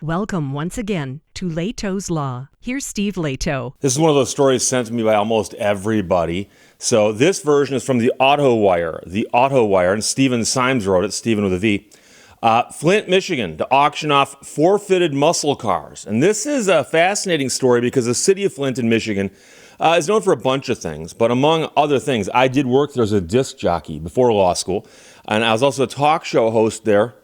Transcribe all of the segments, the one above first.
Welcome once again to Lehto's Law. Here's Steve Lehto. This is one of those stories sent to me by almost everybody. So this version is from the Auto Wire. The Auto Wire, and Stephen Symes wrote it, Stephen with a V. Flint, Michigan, to auction off forfeited muscle cars. And this is a fascinating story because the city of Flint in Michigan is known for a bunch of things. But among other things, I did work there as a disc jockey before law school. And I was also a talk show host there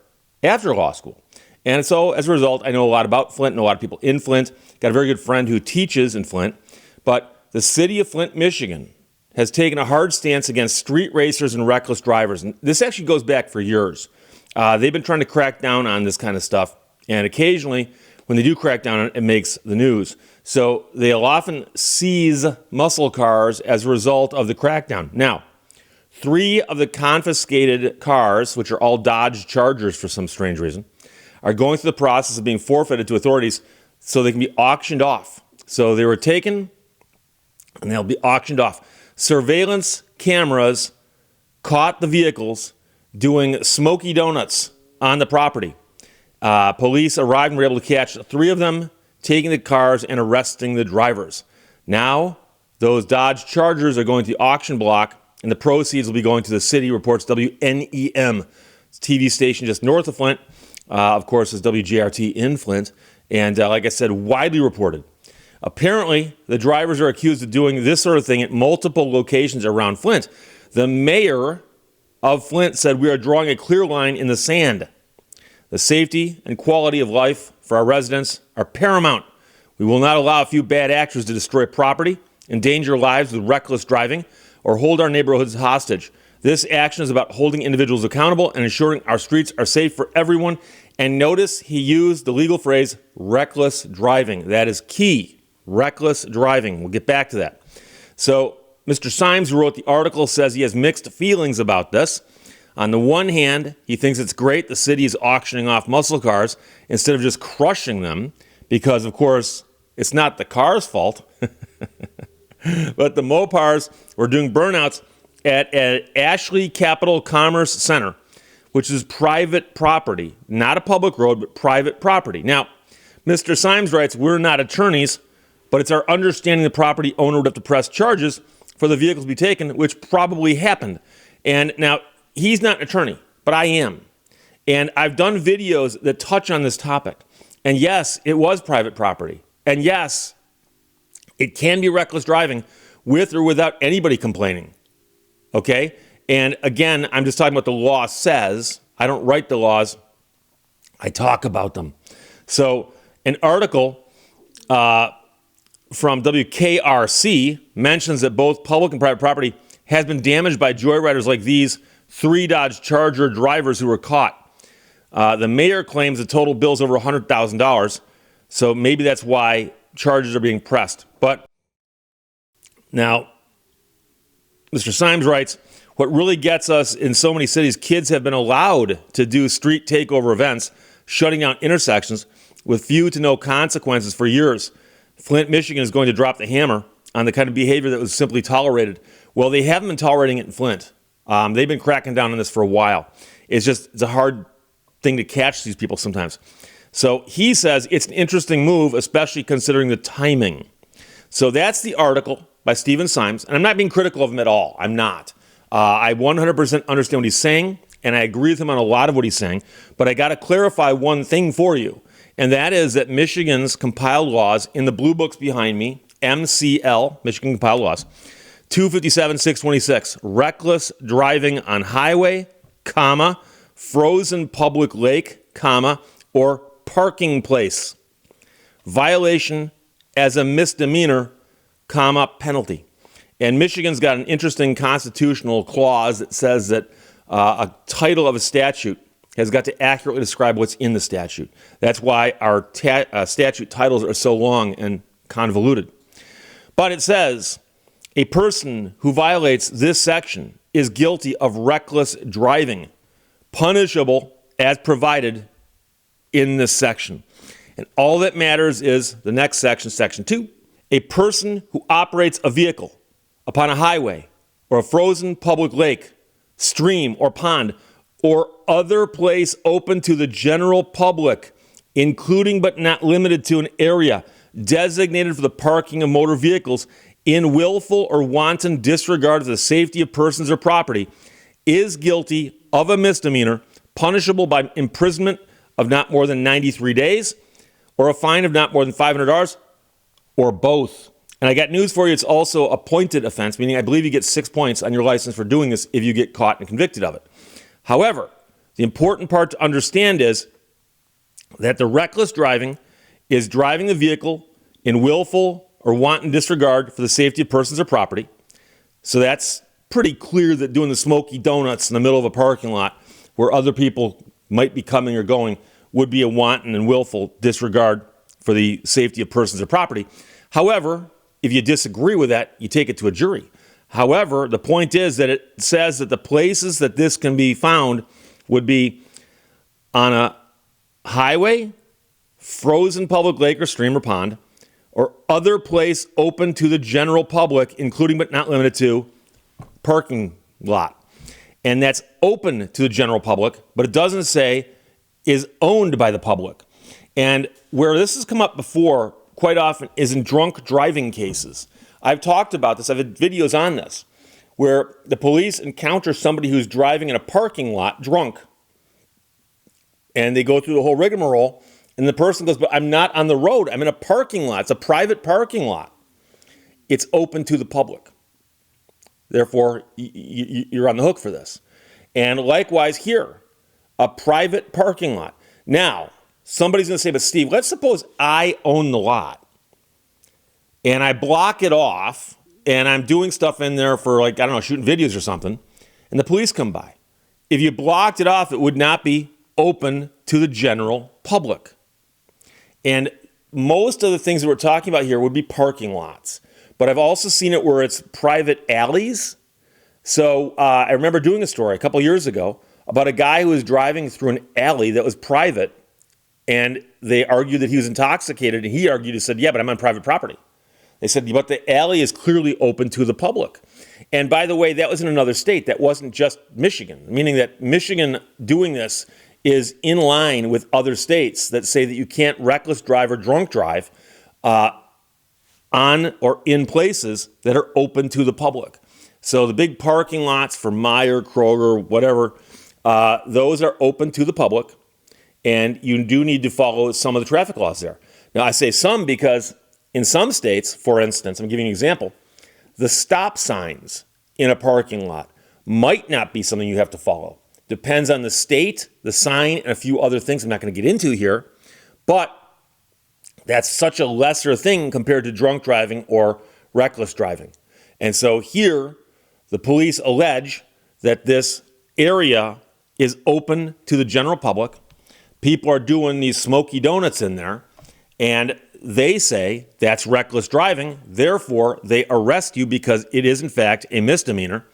after law school. And so, as a result, I know a lot about Flint, know a lot of people in Flint. Got a very good friend who teaches in Flint. But the city of Flint, Michigan, has taken a hard stance against street racers and reckless drivers. And this actually goes back for years. They've been trying to crack down on this kind of stuff. And occasionally, when they do crack down on it, it makes the news. So they'll often seize muscle cars as a result of the crackdown. Now, 3 of the confiscated cars, which are all Dodge Chargers for some strange reason, are going through the process of being forfeited to authorities so they can be auctioned off. So they were taken and they'll be auctioned off. Surveillance cameras caught the vehicles doing smoky donuts on the property. Police arrived and were able to catch 3 of them, taking the cars and arresting the drivers. Now, those Dodge Chargers are going to the auction block, and the proceeds will be going to the city, reports WNEM, TV station just north of Flint. Of course, is WJRT in Flint, and like I said, widely reported. Apparently, the drivers are accused of doing this sort of thing at multiple locations around Flint. The mayor of Flint said, "We are drawing a clear line in the sand. The safety and quality of life for our residents are paramount. We will not allow a few bad actors to destroy property, endanger lives with reckless driving, or hold our neighborhoods hostage. This action is about holding individuals accountable and ensuring our streets are safe for everyone." And notice he used the legal phrase, reckless driving. That is key, reckless driving. We'll get back to that. So Mr. Symes, who wrote the article, says he has mixed feelings about this. On the one hand, he thinks it's great the city is auctioning off muscle cars instead of just crushing them because, of course, it's not the car's fault. But the Mopars were doing burnouts at Ashley Capital Commerce Center, which is private property, not a public road, but private property. Now, Mr. Symes writes, "We're not attorneys, but it's our understanding the property owner would have to press charges for the vehicles to be taken, which probably happened." And now, he's not an attorney, but I am. And I've done videos that touch on this topic. And yes, it was private property. And yes, it can be reckless driving with or without anybody complaining. Okay? And again, I'm just talking about the law says. I don't write the laws. I talk about them. So an article from WKRC mentions that both public and private property has been damaged by joyriders like these 3 Dodge Charger drivers who were caught. The mayor claims the total bill is over $100,000. So maybe that's why charges are being pressed. But now, Mr. Symes writes, "What really gets us in so many cities, kids have been allowed to do street takeover events, shutting down intersections with few to no consequences for years. Flint, Michigan is going to drop the hammer on the kind of behavior that was simply tolerated." Well, they haven't been tolerating it in Flint. They've been cracking down on this for a while. It's a hard thing to catch these people sometimes. So he says it's an interesting move, especially considering the timing. So that's the article by Stephen Symes, and I'm not being critical of him at all. I'm not. I 100% understand what he's saying, and I agree with him on a lot of what he's saying, but I got to clarify one thing for you, and that is that Michigan's compiled laws in the blue books behind me, MCL, Michigan compiled laws, 257-626, reckless driving on highway, comma, frozen public lake, comma, or parking place. Violation as a misdemeanor, comma, penalty. And Michigan's got an interesting constitutional clause that says that a title of a statute has got to accurately describe what's in the statute. That's why our statute titles are so long and convoluted. But it says, a person who violates this section is guilty of reckless driving, punishable as provided in this section. And all that matters is the next section, section 2. A person who operates a vehicle upon a highway or a frozen public lake, stream or pond, or other place open to the general public including but not limited to an area designated for the parking of motor vehicles in willful or wanton disregard of the safety of persons or property, is guilty of a misdemeanor punishable by imprisonment of not more than 93 days or a fine of not more than $500 or both. And I got news for you. It's also a pointed offense, meaning I believe you get 6 points on your license for doing this if you get caught and convicted of it. However, the important part to understand is that the reckless driving is driving the vehicle in willful or wanton disregard for the safety of persons or property. So that's pretty clear that doing the smoky donuts in the middle of a parking lot where other people might be coming or going would be a wanton and willful disregard for the safety of persons or property. However, if you disagree with that, you take it to a jury. However, the point is that it says that the places that this can be found would be on a highway, frozen public lake or stream or pond, or other place open to the general public, including but not limited to parking lot. And that's open to the general public, but it doesn't say is owned by the public. And where this has come up before quite often is in drunk driving cases. I've talked about this. I've had videos on this where the police encounter somebody who's driving in a parking lot drunk. And they go through the whole rigmarole. And the person goes, but I'm not on the road. I'm in a parking lot. It's a private parking lot. It's open to the public. Therefore, you're on the hook for this. And likewise here, a private parking lot. Now, somebody's going to say, but Steve, let's suppose I own the lot and I block it off and I'm doing stuff in there for shooting videos or something, and the police come by. If you blocked it off, it would not be open to the general public. And most of the things that we're talking about here would be parking lots. But I've also seen it where it's private alleys. So I remember doing a story a couple years ago about a guy who was driving through an alley that was private, and they argued that he was intoxicated, and he argued, he said, yeah, but I'm on private property. They said, but the alley is clearly open to the public. And by the way, that was in another state. That wasn't just Michigan, meaning that Michigan doing this is in line with other states that say that you can't reckless drive or drunk drive on or in places that are open to the public. So the big parking lots for Meijer, Kroger, whatever, those are open to the public, and you do need to follow some of the traffic laws there. Now, I say some because in some states, for instance, I'm giving you an example, the stop signs in a parking lot might not be something you have to follow. Depends on the state, the sign, and a few other things I'm not going to get into here. But that's such a lesser thing compared to drunk driving or reckless driving. And so here, the police allege that this area is open to the general public. People are doing these smoky donuts in there, and they say that's reckless driving. Therefore, they arrest you because it is, in fact, a misdemeanor.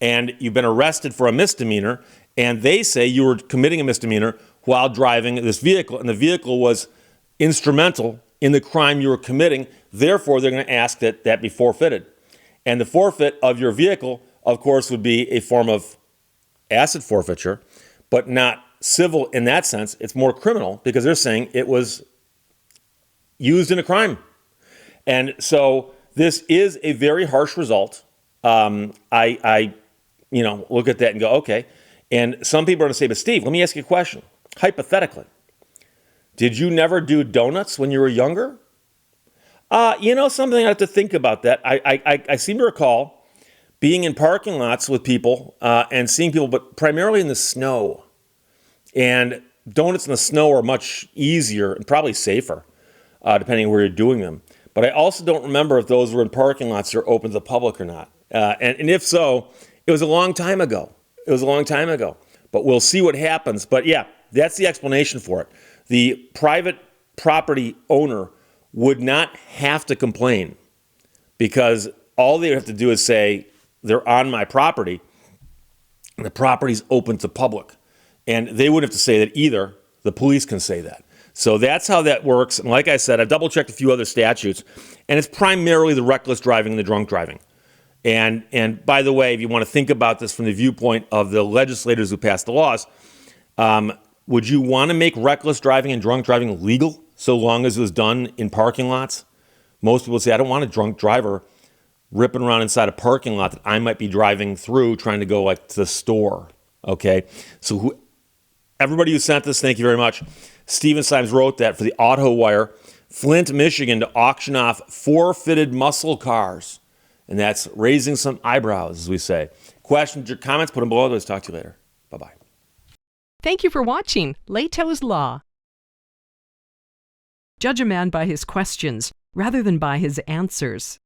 And you've been arrested for a misdemeanor, and they say you were committing a misdemeanor while driving this vehicle, and the vehicle was instrumental in the crime you were committing. Therefore, they're going to ask that that be forfeited. And the forfeit of your vehicle, of course, would be a form of asset forfeiture, but not civil in that sense. It's more criminal because they're saying it was used in a crime. And so this is a very harsh result. I look at that and go, okay. And some people are going to say, but Steve, let me ask you a question. Hypothetically, did you never do donuts when you were younger? Something I have to think about that. I seem to recall being in parking lots with people and seeing people, but primarily in the snow. And donuts in the snow are much easier and probably safer, depending on where you're doing them. But I also don't remember if those were in parking lots that are open to the public or not. And if so, it was a long time ago. But we'll see what happens. But yeah, that's the explanation for it. The private property owner would not have to complain because all they have to do is say, they're on my property, and the property's open to public. And they wouldn't have to say that either. The police can say that. So that's how that works. And like I said, I've double-checked a few other statutes, and it's primarily the reckless driving and the drunk driving. And by the way, if you want to think about this from the viewpoint of the legislators who passed the laws, Would you want to make reckless driving and drunk driving legal so long as it was done in parking lots? Most people say, I don't want a drunk driver ripping around inside a parking lot that I might be driving through trying to go like to the store. Okay, so everybody who sent this, thank you very much. Stephen Symes wrote that for the Auto Wire. Flint, Michigan, to auction off forfeited muscle cars. And that's raising some eyebrows, as we say. Questions or comments, put them below. Let's talk to you later. Bye-bye. Thank you for watching Lehto's Law. Judge a man by his questions rather than by his answers.